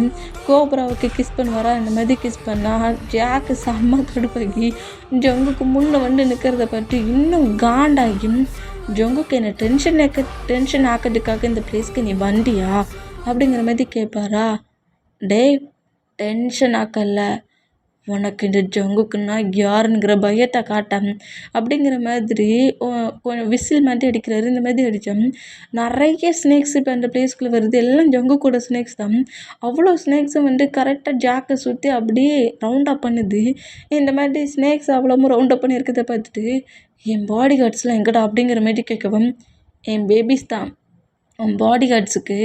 கோப்ராவுக்கு கிஸ் பண்ணுவாரா, இந்த மாதிரி கிஸ் பண்ணால் ஜாக்கு செம்ம கடுப்பாகி ஜங்குக்கு முன்னே வந்து நிற்கிறத பற்றி இன்னும் காண்டாகி, ஜங்குக்கு என்னை டென்ஷன் ஆக்கிறதுக்காக இந்த பிளேஸ்க்கு நீ வண்டியா அப்படிங்கிற மாதிரி கேட்பாரா. டேய், டென்ஷன் ஆக்கல, உனக்கு இந்த ஜங்குக்குன்னா யாருங்கிற பயத்தை காட்டம் அப்படிங்கிற மாதிரி கொஞ்சம் விசில் மாதிரி அடிக்கிறாரு. இந்த மாதிரி அடித்தோம் நிறைய ஸ்னேக்ஸ் இப்போ அந்த பிளேஸ்க்குள்ளே வருது. எல்லாம் ஜங்குக்கோட ஸ்னேக்ஸ் தான். அவ்வளோ ஸ்னேக்ஸும் வந்து கரெக்டாக ஜாக்கை சுற்றி அப்படியே ரவுண்டப் பண்ணுது. இந்த மாதிரி ஸ்னேக்ஸ் அவ்வளோவும் ரவுண்டப் பண்ணியிருக்கிறத பார்த்துட்டு, என் பாடி கார்ட்ஸ்லாம் எங்கடா அப்படிங்கிற மாதிரி கேட்கவும், என் பேபிஸ் தான் உன் பாடி கார்ட்ஸுக்கு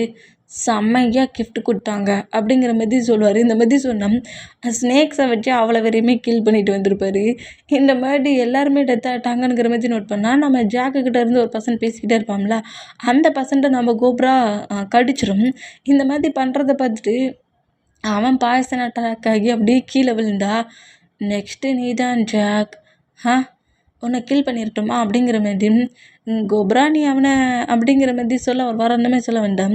செம்மையாக கிஃப்ட் கொடுத்தாங்க அப்படிங்கிற மாதிரி சொல்லுவார். இந்த மாதிரி சொன்னால் ஸ்னேக்ஸை வச்சு அவ்வளோ வரையுமே கில் பண்ணிட்டு வந்திருப்பார். இந்த மாதிரி எல்லாருமே டெத் ஆகிட்டாங்கங்கிற மாதிரி நோட் பண்ணால் நம்ம ஜாக்குக்கிட்ட இருந்து ஒரு பர்சன் பேசிக்கிட்டே இருப்பான்ல, அந்த பர்சன்ட்டை நம்ம கோப்ரா கடிச்சிடும். இந்த மாதிரி பண்ணுறதை பார்த்துட்டு அவன் பாய்சன் அட்டாக் ஆகி அப்படியே கீழே விழுந்தா, நெக்ஸ்ட்டு நீ தான் ஜாக், உன்னை கில் பண்ணிடட்டுமா அப்படிங்கிற மாதிரி கோப்ரா நீ அவனை அப்படிங்கிற மாதிரி சொல்ல அவர் வர அந்த மாதிரி சொல்ல வேண்டாம்.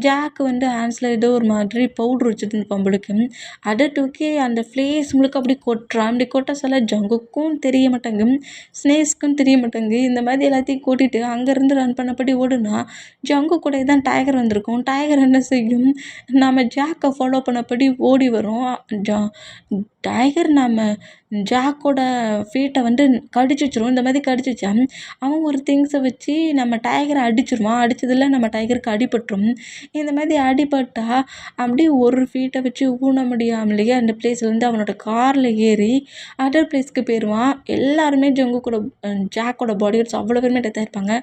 ஜாக் வந்து ஹேண்ட்ஸில் ஏதோ ஒரு மாதிரி பவுட்ரு வச்சுட்டு இருப்பான் போலுக்கு. அதை தூக்கி அந்த ஃப்ளேஸ் முழுக்க அப்படி கொட்டுறான். அப்படி கொட்ட சொல்ல ஜங்குக்கும் தெரிய மாட்டேங்க, ஸ்னேக்ஸ்க்கும் தெரிய மாட்டேங்கு. இந்த மாதிரி எல்லாத்தையும் கூட்டிகிட்டு அங்கேருந்து ரன் பண்ணபடி ஓடுனா ஜங்கு கூட தான் டைகர் வந்திருக்கும். டைகர் என்ன செய்யும், நம்ம ஜாக்கை ஃபாலோ பண்ணபடி ஓடி வரும். டைகர் நம்ம ஜாக்கோட ஃபீட்டை வந்து கடிச்சிச்சிரும். இந்த மாதிரி கடிச்சிச்சா அவன் ஒரு திங்ஸை வச்சு நம்ம டைகரை அடிச்சிருவான். அடித்ததில் நம்ம டைகருக்கு அடிபட்டுரும். இந்த மாதிரி அடிபட்டா அப்படியே ஒரு ஃபீட்டை வச்சு ஊன முடியாமலேயே அந்த பிளேஸ்லேருந்து அவனோட காரில் ஏறி அதர் பிளேஸ்க்கு போயிடுவான். எல்லாருமே ஜாக்கோட பாடியோட்ஸ் அவ்வளோ பேருமே டெத் ஆகிருப்பாங்க.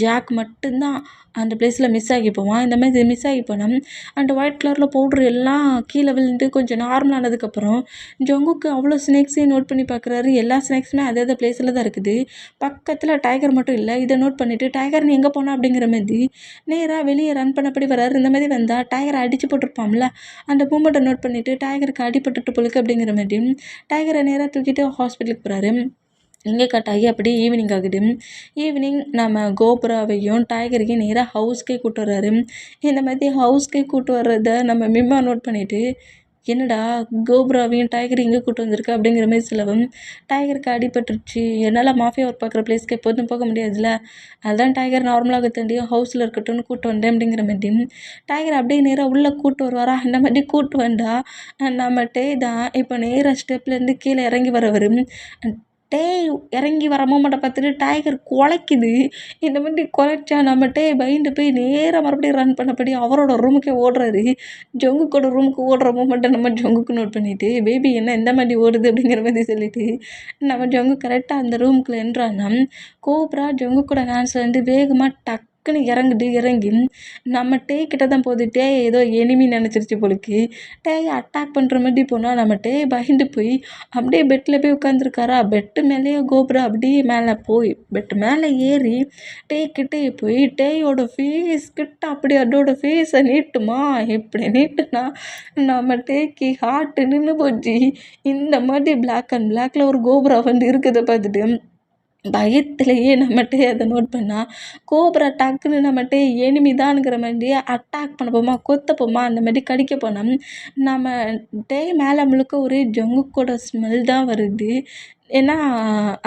ஜாக் மட்டும்தான் அந்த பிளேஸில் மிஸ் ஆகி போவான். இந்த மாதிரி மிஸ் ஆகி போனோம் அந்த ஒயிட் கலரில் பவுட்ரு எல்லாம் கீழே விழுந்து கொஞ்சம் நார்மலானதுக்கப்புறம் ஜங்குக்கு அவ்வளோ ஸ்னேக்ஸையும் நோட் பண்ணி பார்க்குறாரு. எல்லா ஸ்னேக்ஸுமே அதே பிளேஸில் தான் இருக்குது. பக்கத்தில் டைகர் மட்டும் இல்லை. இதை நோட் பண்ணிவிட்டு டைகர் நீ எங்கே போனா அப்படிங்கிற மாதிரி நேராக வெளியே ரன் பண்ணபடி வர்றாரு. இந்த மாதிரி வந்தால் டைகரை அடித்து போட்டிருப்பான்ல, அந்த மூமெண்ட்டை நோட் பண்ணிவிட்டு டைகருக்கு அடிபட்டுட்டு பொழுக்கு அப்படிங்கிற மாதிரி டைகரை நேராக தூக்கிட்டு ஹாஸ்பிட்டலுக்கு போகிறாரு. இங்கே கட் ஆகி அப்படியே ஈவினிங் ஆகுது. ஈவினிங் நம்ம கோப்ராவையும் டைகரையும் நேராக ஹவுஸ்க்கே கூட்டு வர்றாரு. இந்த மாதிரி ஹவுஸ்க்கே கூட்டு வர்றத நம்ம மிம்மா நோட் பண்ணிவிட்டு என்னடா கோப்ராவையும் டைகரையும் இங்கே கூட்டு வந்திருக்கு அப்படிங்கிற மாதிரி சொல்லவும், டைகருக்கு அடிபட்டுருச்சு, என்னால் மாஃபியா ஒர்க் பார்க்குற பிளேஸ்க்கு எப்போதும் போக முடியாதுல்ல, அதுதான் டைகர் நார்மலாக தாண்டியும் ஹவுஸில் இருக்கட்டும்னு கூட்டு வந்தேன் அப்படிங்கிற மாதிரி டைகர் அப்படியே நேராக உள்ளே கூட்டு வருவாரா. இந்த மாதிரி கூட்டு வந்தா நம்ம டே தான் இப்போ நேராக ஸ்டெப்லேருந்து கீழே இறங்கி வரவர். டேய் இறங்கி வர மூமெண்ட்டை பார்த்துட்டு டைகர் குலைக்குது. இந்த மாதிரி குலைச்சா நம்ம பயந்து போய் நேராக மறுபடியும் ரன் பண்ணபடி அவரோட ரூமுக்கே ஓடுறாரு. ஜங்குக்கோட ரூமுக்கு ஓடுற மூமெண்ட்டை நம்ம ஜங்குக்கு நோட் பண்ணிவிட்டு பேபி என்ன இந்த மாதிரி ஓடுது அப்படிங்கிற மாதிரி சொல்லிவிட்டு நம்ம ஜங்கு கரெக்டாக அந்த ரூமுக்குள்ளே என்ட்ரானா கோப்ரா ஜங்குக்கோட ஹேண்ட்ஸ்லேருந்து வேகமாக டக்குன்னு இறங்கி நம்ம கிட்ட தான் போகுது. ஏதோ எனிமி நினச்சிருச்சு போலுக்கு. அட்டாக் பண்ணுற மாதிரி போனால் நம்ம பயந்து போய் அப்படியே பெட்டில் போய் உட்காந்துருக்காரா. பெட்டு மேலேயே கோப்ரா அப்படியே மேலே போய் பெட்டு மேலே ஏறி கிட்டே போய் டேயோட ஃபேஸ் கிட்ட அப்படியே அதோட ஃபேஸை நீட்டுமா. எப்படி நீட்டுனா நம்ம ஹார்ட்டு நின்று போச்சு. இந்த மாதிரி பிளாக் அண்ட் பிளாக்ல ஒரு கோப்ரா வந்து இருக்கிறத பார்த்துட்டு பயத்துலேயே நம்மகிட்ட அதை நோட் பண்ணால் கோப்ரா டக்குன்னு நம்மகிட்ட எனிமி தான்ங்கிற மாதிரி அட்டாக் பண்ண போமா, கொத்த போமா, அந்த மாதிரி கடிக்க போனோம். நம்ம மேலே முழுக்க ஒரே ஜங்குக்கோட ஸ்மெல் தான் வருது. ஏன்னா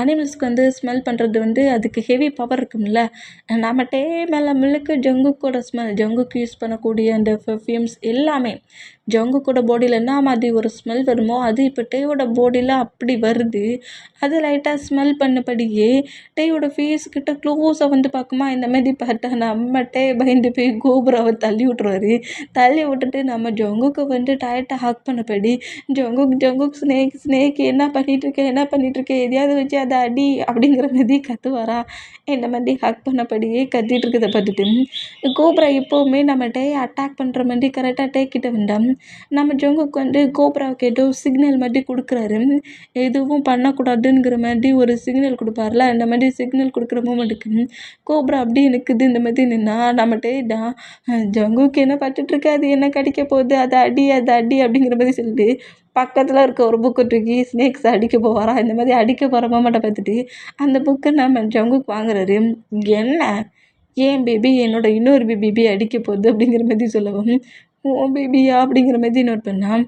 அனிமல்ஸ்க்கு வந்து ஸ்மெல் பண்ணுறது வந்து அதுக்கு ஹெவி பவர் இருக்கும்ல. நம்ம மேலே முழுக்க ஜங்குக்கோட ஸ்மெல், ஜங்குக்கு யூஸ் பண்ணக்கூடிய அந்த பெர்ஃப்யூம்ஸ் எல்லாமே ஜங்குக்கோட பாடியில் என்ன மாதிரி ஒரு ஸ்மெல் வருமோ அது இப்போ டேயோட பாடியில் அப்படி வருது. அது லைட்டாக ஸ்மெல் பண்ணபடியே டேயோட ஃபேஸ் கிட்ட க்ளோஸாக வந்து பார்க்குமா. இந்த மாதிரி பார்த்தா நம்ம பயந்து போய் கோபுராவை தள்ளி விட்ருவாரு. தள்ளி விட்டுட்டு நம்ம ஜங்குக்கு வந்து டைட்டாக ஹக் பண்ணபடி ஜங்குக் ஸ்னேக் என்ன பண்ணிகிட்ருக்கேன் எதையாவது வச்சு அதை அடி அப்படிங்கிற மாதிரி கத்துவாரா. இந்த மாதிரி ஹக் பண்ணபடியே கத்திட்டு இருக்கிறத பார்த்துட்டு கோப்ரா எப்போவுமே நம்ம அட்டாக் பண்ணுற மாதிரி கரெக்டாக கிட்ட வந்தோம். நம்ம ஜங்குக்கு வந்து கோப்ராவுக்கு ஏதோ சிக்னல் மாதிரி கொடுக்குறாரு. எதுவும் பண்ணக்கூடாதுங்கிற மாதிரி ஒரு சிக்னல் கொடுப்பார்ல, அந்த மாதிரி சிக்னல் கொடுக்குற மூமெண்ட்டுக்கு கோப்ரா அப்படியே நிற்குது. இந்த மாதிரி நின்னா நம்ம தான் ஜங்குக்கு என்ன பார்த்துட்ருக்கு, அது என்ன கடிக்க போகுது, அதை அடி அப்படிங்கிற மாதிரி சொல்லிட்டு பக்கத்தில் இருக்க ஒரு புக்கை தூக்கி ஸ்னேக்ஸ் அடிக்க போவாரா. இந்த மாதிரி அடிக்க போகிற மூமெண்ட்டை பார்த்துட்டு அந்த புக்கை நம்ம ஜங்குக்கு வாங்குறாரு. என்ன ஏன் பேபி என்னோட இன்னொரு பேபி அடிக்க போகுது அப்படிங்கிற மாதிரி சொல்லவும், ஓ பேபியா அப்படிங்கிற மாதிரி நோட் பண்ணால்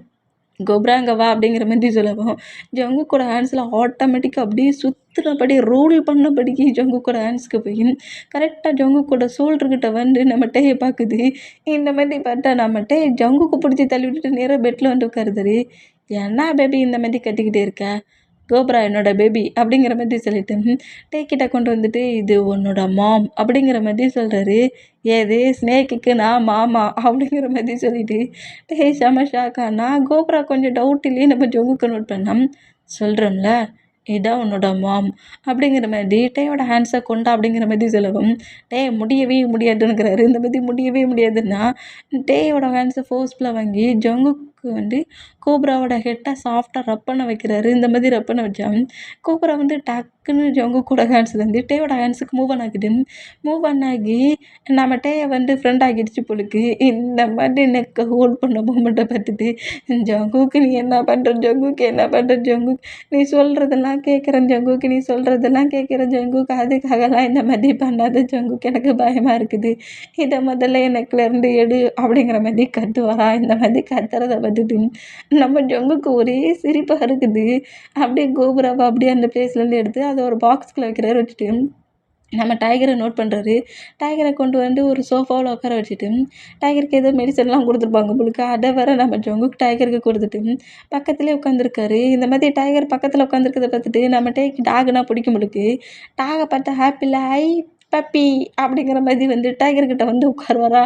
கோப்ராங்க வா அப்படிங்கிற மாதிரி சொல்லவும் ஜங்குக்கோட ஹேண்ட்ஸில் ஆட்டோமேட்டிக்காக அப்படியே சுற்றுனபடி ரோல் பண்ணபடிக்கு ஜங்குக்கோட ஹேண்ட்ஸ்க்கு போய் கரெக்டாக ஜங்குக்கோட ஷோல்டர்கிட்ட வந்து நம்ம பார்க்குது. இந்த மாதிரி பார்த்தா நம்ம ஜங்குக்கு பிடிச்சி தள்ளி விட்டுட்டு நேராக பெட்டில் வந்து உட்காருதாரு. என்ன பேபி இந்த மாதிரி கட்டிக்கிட்டே இருக்க, கோப்ரா என்னோட பேபி அப்படிங்கிற மாதிரி சொல்லிட்டு கிட்ட கொண்டு வந்துட்டு இது உன்னோட மாம் அப்படிங்கிற மாதிரி சொல்கிறாரு. ஏது ஸ்னேக்குக்கு நான் மாமா அப்படிங்கிற மாதிரி சொல்லிட்டு செம ஷாக்கா. நான் கோப்ரா கொஞ்சம் டவுட் இல்லையே நம்ம ஜங்குக்கு நோட் பண்ணோம். சொல்கிறோம்ல இதான் உன்னோட மாம் அப்படிங்கிற மாதிரி டேயோட ஹேண்ட்ஸை கொண்டா அப்படிங்கிற மாதிரி சொல்லவும் முடியவே முடியாதுங்கிறாரு. இந்த மாதிரி முடியவே முடியாதுன்னா டேயோட ஹேண்ட்ஸை ஃபோர்ஸ்ஃபுல்லாக வாங்கி ஜங்குக்கு வந்து கோப்ராவோட ஹெட்டை சாஃப்டாக ரப் பண்ண வைக்கிறாரு. இந்த மாதிரி ரப் பண்ண வச்சா கோப்ரா வந்து டக்குன்னு ஜங்குக்கோட ஹேண்ட்ஸ்லேருந்து டேயோட ஹேண்ட்ஸுக்கு மூவ் ஆன் ஆகுது. மூவ் ஆன் ஆகி நம்ம டேயை வந்து ஃப்ரெண்ட் ஆகிடுச்சு போலுக்கு. இந்த மாதிரி நெக்கை ஹோல்ட் பண்ண மூமெண்ட்டை பார்த்துட்டு ஜங்குக்கு நீ என்ன பண்ணுற ஜங்குக்கு என்ன பண்ணுற ஜங்குக் நீ சொல்கிறதெல்லாம் கேட்குறேன் ஜங்குக்கு நீ சொல்கிறதெல்லாம் கேட்குறேன் ஜங்குக் அதுக்காகலாம் இந்த மாதிரி பண்ணாத ஜங்குக் எனக்கு பயமாக இருக்குது. இதை முதல்ல எனக்குலேருந்து எடு அப்படிங்கிற மாதிரி கத்துவாரா. இந்த மாதிரி கத்துறத பார்த்துட்டு நம்ம ஜங்குக்கு ஒரே சிரிப்பாக இருக்குது. அப்படியே கோபுராவை அப்படியே அந்த பிளேஸ்லேருந்து எடுத்து அதை ஒரு பாக்ஸ்குள்ளே வைக்கிறாரு. வச்சுட்டு நம்ம டைகரை நோட் பண்ணுறாரு. டைகரை கொண்டு வந்து ஒரு சோஃபாவில் உட்கார வச்சுட்டு டைகருக்கு ஏதோ மெடிசன்லாம் கொடுத்துருப்பாங்க போலுக்கு. அதை வேற நம்ம ஜங்குக்கு டைகருக்கு கொடுத்துட்டு பக்கத்துலேயே உட்காந்துருக்காரு. இந்த மாதிரி டைகர் பக்கத்தில் உட்காந்துருக்கதை பார்த்துட்டு நம்ம டேக்கு டாகுனா பிடிக்கும் போலுக்கு. டாகை பார்த்தா ஹாப்பியில் ஐ பப்பி அப்படிங்கிற மாதிரி வந்து டைகர்கிட்ட வந்து உட்காருவாரா.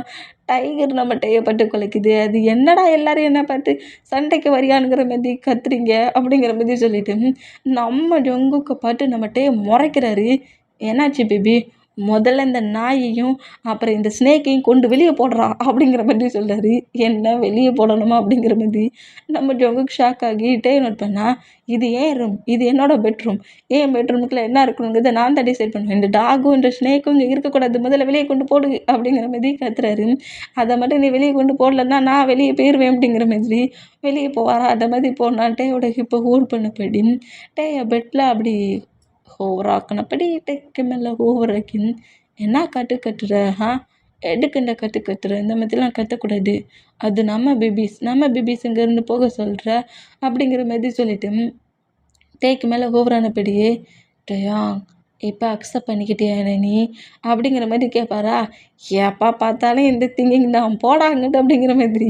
டைகர் நம்ம டேயை பட்டு குலைக்குது. அது என்னடா எல்லாரும் என்ன பார்த்து சண்டைக்கு வரியானுங்கிற மாதிரி கத்துறீங்க அப்படிங்கிற மாதிரி சொல்லிட்டு நம்ம ஜங்குக்கை பார்த்து நம்ம டேயை முறைக்கிறாரு. என்னாச்சு பேபி, முதல்ல இந்த நாயையும் அப்புறம் இந்த ஸ்னேக்கையும் கொண்டு வெளியே போடுறா அப்படிங்கிற மாதிரி சொல்கிறாரு. என்ன வெளியே போடணுமா அப்படிங்கிற மாதிரி நம்ம ஜங்குக்கு ஷாக் ஆகி டே நோட் பண்ணால் இது ஏன் ரூம், இது என்னோட பெட்ரூம், ஏன் பெட்ரூமுக்குள்ள என்ன இருக்கணுங்கிறத நான் தான் டிசைட் பண்ணுவேன். இந்த டாகும் இந்த ஸ்னேக்கும் இங்கே இருக்கக்கூடாது, முதல்ல வெளியே கொண்டு போடு அப்படிங்கிற மாதிரி கத்துறாரு. அதை மட்டும் நீ வெளியே கொண்டு போடலன்னா நான் வெளியே போயிடுவேன் அப்படிங்கிற மாதிரி வெளியே போவாரா. அதை மாதிரி போனால் டேயோட ஹிப்பை ஹோல்ட் பண்ண போயிடு டேயை பெட்டில் அப்படி ஓவராக்கினபடி டேக்கு மேலே ஓவராக்கின் என்ன கட்டு கட்டுற எதுக்கு இந்த கட்டு கட்டுற, இந்த மாதிரிலாம் கத்தக்கூடாது, அது நம்ம பேபிஸ் இங்கேருந்து போக சொல்கிற அப்படிங்கிற மாதிரி சொல்லிட்டு டேக்கு மேலே ஓவரானபடியே டேயா இப்போ அக்செப்ட் பண்ணிக்கிட்டியா என்ன நீ அப்படிங்கிற மாதிரி கேட்பாரா. எப்போ பார்த்தாலும் இந்த திங்கிங் தான் போடாங்கட்டு அப்படிங்கிற மாதிரி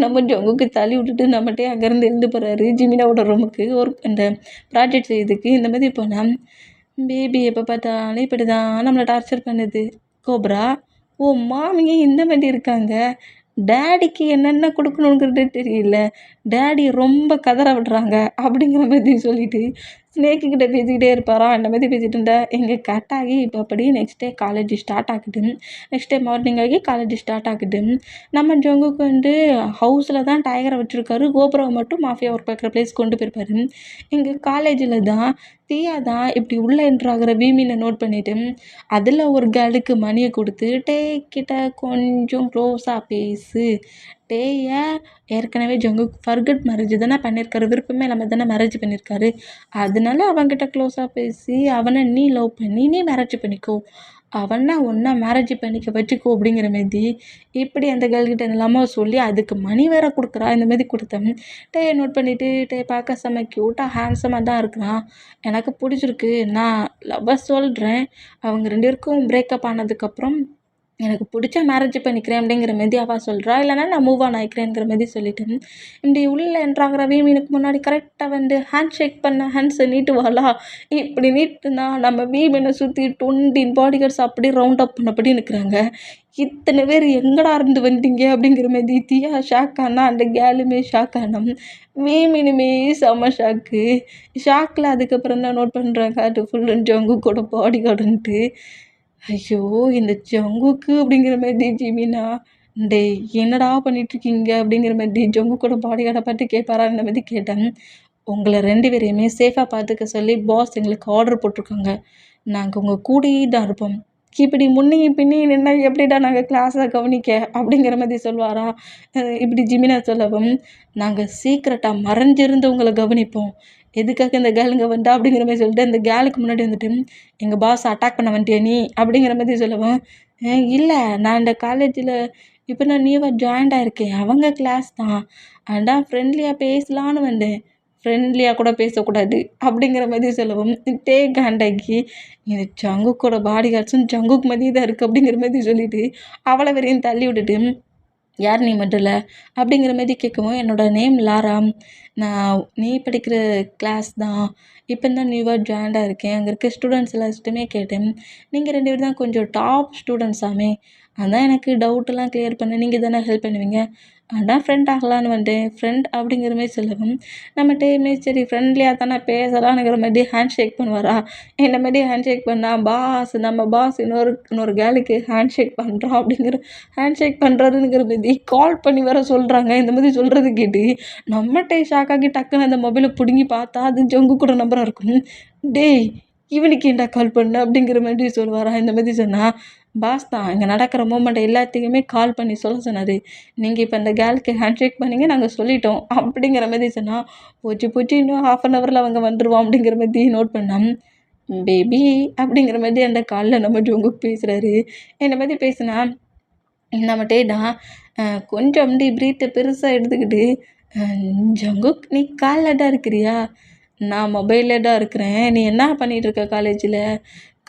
நம்ம ஜங்குக்கு தள்ளி விட்டுட்டு நம்மகிட்டே அங்கேருந்து எழுந்து போகிறாரு ஜிமினாவோட ரூமுக்கு ஒரு அந்த ப்ராஜெக்ட் செய்யறதுக்கு. இந்த மாதிரி போனால் பேபி எப்போ பார்த்தாலும் இப்படி தான் நம்மளை டார்ச்சர் பண்ணுது. கோப்ரா ஓ மாமியே இந்த மாதிரி இருக்காங்க, டேடிக்கு என்னென்ன கொடுக்கணுங்கிறது தெரியல, டேடி ரொம்ப கதற விடுறாங்க அப்படிங்கிற மாதிரி சொல்லிட்டு ஸ்னேக்குக்கிட்ட பேசிக்கிட்டே இருப்பாரா. அந்த மாதிரி பேசிகிட்டு இருந்தா எங்கே கட் ஆகி இப்போ அப்படி நெக்ஸ்ட் டே காலேஜ் ஸ்டார்ட் ஆகுது. நெக்ஸ்ட் டே மார்னிங் ஆகி காலேஜ் ஸ்டார்ட் ஆகுது. நம்ம ஜங்குக்கு வந்து ஹவுஸில் தான் டைகரை வச்சுருக்காரு. கோபுரம் மட்டும் மாஃபியா ஒர்க் பார்க்குற பிளேஸ் கொண்டு போயிருப்பாரு. இங்கே காலேஜில் தான் தியா தான் இப்படி உள்ளே என்ட்ராகிற வீமினை நோட் பண்ணிவிட்டு அதில் ஒரு கேர்ளுக்கு மணியை கொடுத்து டே கிட்ட கொஞ்சம் க்ளோஸாக பேசு, டேயை ஏற்கனவே ஜங்குக்கு ஃபர்கட் மேரேஜ் தானே பண்ணியிருக்காரு, விருப்பமே இல்லாமல் தானே மேரேஜ் பண்ணியிருக்காரு, அதனால அவன்கிட்ட க்ளோஸாக பேசி அவனை நீ லவ் பண்ணி நீ மேரேஜ் பண்ணிக்கோ, அவனை ஒன்றா மேரேஜ் பண்ணிக்க வச்சுக்கோ அப்படிங்கிற மாதிரி இப்படி அந்த கேர்ள்கிட்ட எல்லாமே சொல்லி அதுக்கு மணி வேற கொடுக்குறா. இந்த மாதிரி கொடுத்தேன். டேயை நோட் பண்ணிவிட்டு டே பார்க்க செம்ம க்யூட்டாக ஹேண்ட்ஸமாக தான் இருக்கிறான், எனக்கு பிடிச்சிருக்கு, நான் லவ்வை சொல்கிறேன், அவங்க 2 பேருக்கும் பிரேக்கப் ஆனதுக்கப்புறம் எனக்கு பிடிச்ச மேரேஜ் பண்ணிக்கிறேன் அப்படிங்கிற மாதிரி அவள் சொல்கிறா. இல்லைனா நான் மூவ் ஆன் ஆகிக்கிறேங்கிற மாதிரி சொல்லிட்டேன். இப்படி உள்ளே என்ட்ராகிற வீமீனுக்கு முன்னாடி கரெக்டாக வந்து ஹேண்ட் ஷேக் பண்ண ஹேண்ட்ஸை நீட்டுவாளா. இப்படி நீட்டுனா நம்ம வீமீனை சுற்றி 20 பாடிகார்ட்ஸ் அப்படியே ரவுண்ட் அப் பண்ணபடி நிற்கிறாங்க. இத்தனை பேர் எங்கடா இருந்து வந்தீங்க அப்படிங்கிற மாதிரி தியா ஷாக் ஆனா, அந்த கேளுமே ஷாக் ஆனோம், வீமீனுமே செம்ம ஷாக்கில் அதுக்கப்புறம் தான் நோட் பண்ணுறாங்க அது ஃபுல் அண்ட் ஜங்குக்கோட பாடிகார்டுன்ட்டு. ஐயோ இந்த ஜங்குக்கு அப்படிங்கிற மாதிரி ஜிமினா டேய் என்னடா பண்ணிகிட்ருக்கீங்க அப்படிங்கிற மாதிரி ஜங்குக்கோட பாடிகார்டை பார்த்து கேட்பாரா. இந்த மாதிரி கேட்டேன். உங்களை 2 பேரையுமே சேஃபாக பார்த்துக்க சொல்லி பாஸ் எங்களுக்கு ஆர்டர் போட்டிருக்காங்க, நாங்கள் உங்கள் கூடயே தான் இருப்போம், இப்படி முன்னையும் பின்னையும் நின்னா எப்படிடா நாங்கள் கிளாஸை கவனிக்க அப்படிங்கிற மாதிரி சொல்வாரா. இப்படி ஜிமினா சொல்லவும் நாங்கள் சீக்கிரட்டாக மறைஞ்சிருந்து உங்களை கவனிப்போம், எதுக்காக இந்த கேளுங்க வந்தா அப்படிங்கிற மாதிரி சொல்லிட்டு அந்த கேளுக்கு முன்னாடி வந்துட்டு எங்கள் பாஸ் அட்டாக் பண்ண வந்துட்டியா நீ அப்படிங்கிற மாதிரி சொல்லவும் இல்லை நான் இந்த காலேஜில் இப்போ நான் நியூவாக ஜாயின்ட் ஆகிருக்கேன், அவங்க கிளாஸ் தான், அதான் ஃப்ரெண்ட்லியாக பேசலான்னு வந்தேன், ஃப்ரெண்ட்லியாக கூட பேசக்கூடாது அப்படிங்கிற மாதிரி சொல்லவும் டே காண்டாக்கி இந்த ஜங்குக்கோட பாடிகார்ட்ஸும் ஜங்குக்கு மாதிரி தான் இருக்குது அப்படிங்கிற மாதிரி சொல்லிவிட்டு அவளை வரையும் தள்ளி விட்டுட்டு யார் நீ மட்டும் இல்லை அப்படிங்கிற மாதிரி கேட்கவும் என்னோடய நேம் லாரா, நான் நீ படிக்கிற கிளாஸ் தான், இப்போ தான் நியூவாக ஜாயின்டாக இருக்கேன், அங்கே இருக்க ஸ்டூடெண்ட்ஸ் எல்லாத்துட்டுமே கேட்டேன், நீங்கள் 2 பேர் தான் கொஞ்சம் டாப் ஸ்டூடெண்ட்ஸாமே, அதான் எனக்கு டவுட்டெல்லாம் கிளியர் பண்ண நீங்கள் தானே ஹெல்ப் பண்ணுவீங்க, அதான் ஃப்ரெண்ட் ஆகலான்னு வந்துட்டேன். ஃப்ரெண்ட் அப்படிங்கிற மாரி சொல்லவும், நம்ம டீமே சரி ஃப்ரெண்ட்லியாக தானே பேசலாம்ங்கிற மாதிரி ஹேண்ட் ஷேக் பண்ணுவாரா? இந்த மாரி ஹேண்ட் ஷேக் பண்ணா, நம்ம பாஸ் இன்னொரு கேர்ளுக்கு ஹேண்ட் ஷேக் பண்ணுறோம் அப்படிங்கிற ஹேண்ட் ஷேக் பண்ணுறாருங்கிற மாரி கால் பண்ணி வேற சொல்கிறாங்க. இந்த மாதிரி சொல்கிறது கேட்டு நம்மட்டே ஷாக் ஆகி டக்குன்னு அந்த மொபைலை பிடுங்கி பார்த்தா, அது ஜங்குக்கோட நம்பரா இருக்கும். டேய்! இவனுக்கு ஏன்டா கால் பண்ண? அப்படிங்கிற மாதிரி சொல்லுவாரா? இந்த மாதிரி சொன்னா, பாஸ் தான் இங்கே நடக்கிற மூமெண்ட் எல்லாத்துக்குமே கால் பண்ணி சொல்ல சொன்னார். நீங்கள் இப்போ அந்த கேர்ளுக்கு ஹேண்ட் ஷேக் பண்ணீங்க, நாங்கள் சொல்லிட்டோம் அப்படிங்கிற மாதிரி சொன்னா, போச்சு இன்னும் 1/2 ஹவரில் அவங்க வந்துருவோம் அப்படிங்கிற மாதிரி நோட் பண்ணான். பேபி அப்படிங்கிற மாதிரி அந்த காலில் நம்ம ஜங்குக் பேசுகிறாரு. இந்த மாதிரி பேசினா நம்ம டேடா கொஞ்சம் அப்படி பிரீத்தை பெருசாக எடுத்துக்கிட்டு, ஜங்குக் நீ காலில் தான் இருக்கிறியா? நான் மொபைலில் தான் இருக்கிறேன். நீ என்ன பண்ணிகிட்ருக்க காலேஜில்?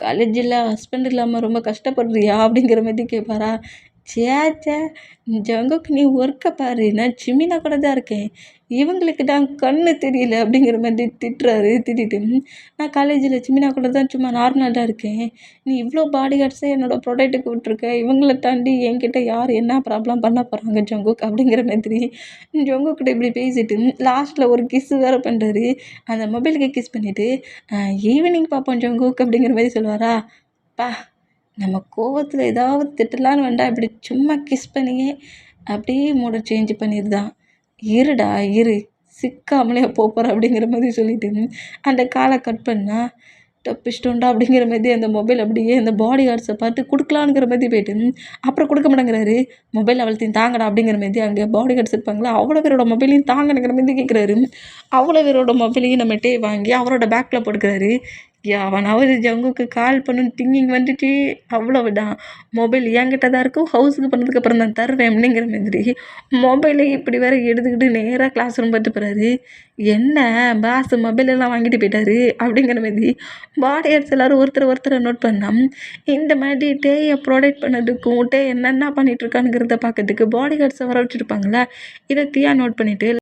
காலேஜில் ஹஸ்பண்ட் இல்லாமல் ரொம்ப கஷ்டப்படுறியா? அப்படிங்கிற மாதிரி கேட்பாரா? ச்சே ஜங்குக் நீ ஒர்க்கை பாரு, நான் ஜிமினா கூட தான் இருக்கேன். இவங்களுக்கு தான் கண்ணு தெரியல அப்படிங்கிற மாதிரி திட்டிட்டு நான் காலேஜில் ஜிமினா கூட தான் சும்மா நார்மலாக தான் இருக்கேன். நீ இவ்வளோ பாடி கார்ட்ஸை என்னோட ப்ரொடெக்ட்டுக்கு விட்ருக்க. இவங்கள தாண்டி என்கிட்ட யார் என்ன ப்ராப்ளம் பண்ண போகிறாங்க ஜங்குக் அப்படிங்கிற மாதிரி ஜங்குக்கிட்ட இப்படி பேசிட்டு லாஸ்ட்டில் ஒரு கிஸ்ஸு வேறு பண்ணுறாரு. அந்த மொபைலுக்கு கிஸ் பண்ணிவிட்டு ஈவினிங் பார்ப்போம் ஜங்குக் அப்படிங்கிற மாதிரி சொல்லுவாரா? பா நம்ம கோவத்தில் ஏதாவது திட்டலான்னு வேண்டாம், இப்படி சும்மா கிஸ் பண்ணியே அப்படியே மூட சேஞ்ச் பண்ணிடுதான். இருடா இரு, சிக்காமலே போகிற அப்படிங்கிற மாதிரி சொல்லிட்டு அந்த காலை கட் பண்ணால் தப்பிச்சிட்டோண்டா அப்படிங்கிற மாதிரி அந்த மொபைல் அப்படியே அந்த பாடி கார்ட்ஸை பார்த்து கொடுக்கலான்ங்கிற மாதிரி போயிட்டு அப்புறம் கொடுக்க மாட்டேங்கிறாரு. மொபைல் அவள்த்தையும் தாங்கடா அப்படிங்கிற மாதிரி அங்கே பாடி கார்ட்ஸ் இருப்பாங்களா, அவ்வளோ பேரோட மொபைலையும் தாங்கணுங்கிற மாதிரி கேட்குறாரு. அவ்வளோ பேரோட மொபைலையும் நம்மகிட்டே வாங்கி அவரோட பேக்கில் போட்டுக்கிறாரு. அவனாவது ஜங்குக்கு கால் பண்ணணும்னு திங்கிங் வந்துட்டு அவ்வளவுதான். மொபைல் என்கிட்ட தான் இருக்கும், ஹவுஸுக்கு பண்ணதுக்கப்புறம் தான் தருவேன் அப்படிங்கிற மாதிரி மொபைலை இப்படி வேற எடுத்துக்கிட்டு நேராக கிளாஸ் ரூம் பார்த்து போகிறாரு. என்ன பாஸ் மொபைலெல்லாம் வாங்கிட்டு போயிட்டாரு அப்படிங்கிற மாதிரி பாடி கார்ட்ஸ் எல்லோரும் ஒருத்தரை நோட் பண்ணால் இந்த மாதிரி டேயை ப்ரொடெக்ட் பண்ணதுக்கும் டே என்னென்ன பண்ணிகிட்ருக்கானுங்கிறத பார்க்கறதுக்கு பாடி கார்ட்ஸை வர வச்சுருப்பாங்களே, இதை தீயா நோட் பண்ணிவிட்டு